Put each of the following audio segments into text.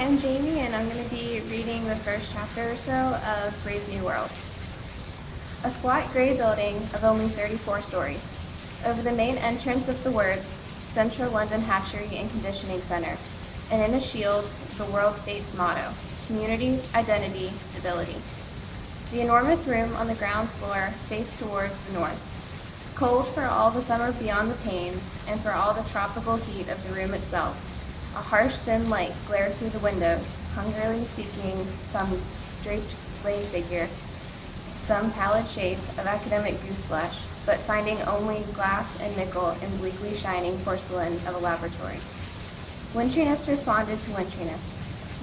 I'm Jamie, and I'm going to be reading the first chapter or so of Brave New World. A squat gray building of only 34 stories. Over the main entrance of the words, Central London Hatchery and Conditioning Center, and in a shield, the World State's motto, community, identity, stability. The enormous room on the ground floor faced towards the north. Cold for all the summer beyond the panes, and for all the tropical heat of the room itself. A harsh, thin light glared through the windows, hungrily seeking some draped lay figure, some pallid shape of academic gooseflesh, but finding only glass and nickel in bleakly shining porcelain of a laboratory. Wintriness responded to wintriness.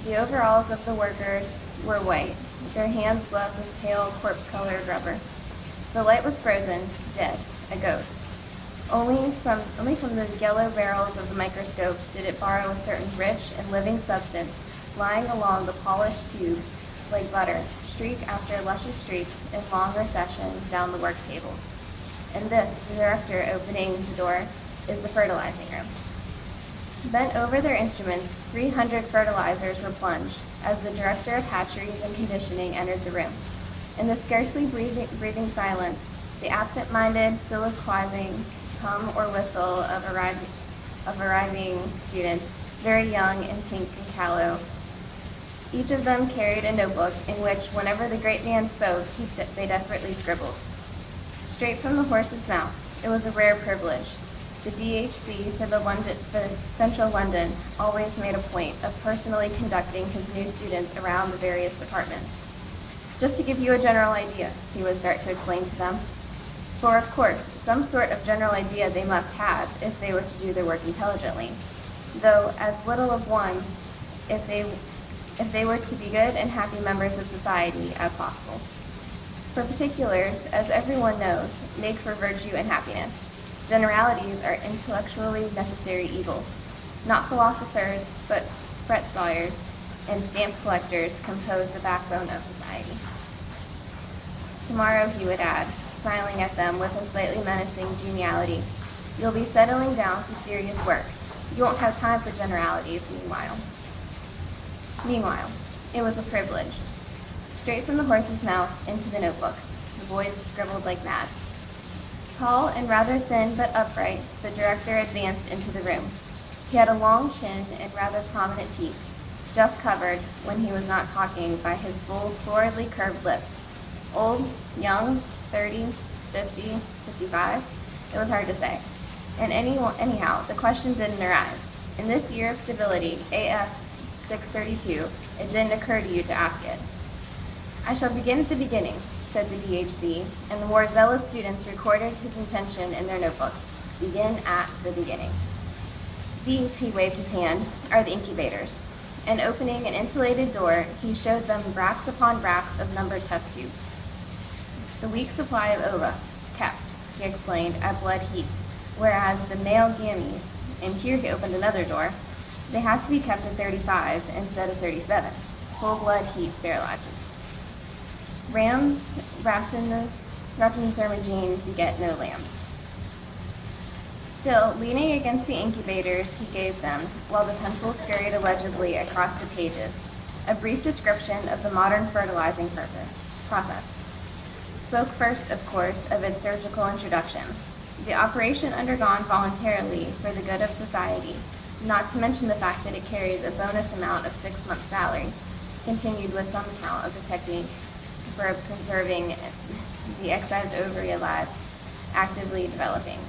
The overalls of the workers were white, their hands gloved with pale, corpse-colored rubber. The light was frozen, dead, a ghost. Only from the yellow barrels of the microscopes did it borrow a certain rich and living substance, lying along the polished tubes like butter, streak after luscious streak in long recession down the work tables. And this, the director opening the door, is the fertilizing room. Bent over their instruments, 300 fertilizers were plunged as the director of hatcheries and conditioning entered the room. In the scarcely breathing silence, the absent-minded, soliloquizing hum or whistle of arriving students, very young and pink and callow. Each of them carried a notebook in which, whenever the great man spoke, they desperately scribbled. Straight from the horse's mouth, it was a rare privilege. The DHC for Central London always made a point of personally conducting his new students around the various departments. Just to give you a general idea, he would start to explain to them. For, of course, some sort of general idea they must have if they were to do their work intelligently, though as little of one if they were to be good and happy members of society as possible. For particulars, as everyone knows, make for virtue and happiness. Generalities are intellectually necessary evils. Not philosophers, but fret sawyers and stamp collectors compose the backbone of society. Tomorrow, he would add, smiling at them with a slightly menacing geniality, you'll be settling down to serious work. You won't have time for generalities Meanwhile, it was a privilege. Straight from the horse's mouth into the notebook, the boys scribbled like mad. Tall and rather thin but upright, the director advanced into the room. He had a long chin and rather prominent teeth, just covered, when he was not talking, by his full, floridly curved lips. Old, young, 30, 50, 55, it was hard to say. And anyhow, the question didn't arise. In this year of stability, AF 632, it didn't occur to you to ask it. I shall begin at the beginning, said the DHC, and the more zealous students recorded his intention in their notebooks. Begin at the beginning. These, he waved his hand, are the incubators. And opening an insulated door, he showed them racks upon racks of numbered test tubes. The week's supply of ova, kept, he explained, at blood heat, whereas the male gametes, and here he opened another door, they had to be kept at 35 instead of 37. Full blood heat sterilizes. Rams wrapped in thermogene beget no lambs. Still, leaning against the incubators he gave them, while the pencil scurried illegibly across the pages, a brief description of the modern fertilizing process. Spoke first, of course, of its surgical introduction. The operation undergone voluntarily for the good of society, not to mention the fact that it carries a bonus amount of 6 months' salary, continued with some account of the technique for preserving the excised ovary alive, actively developing.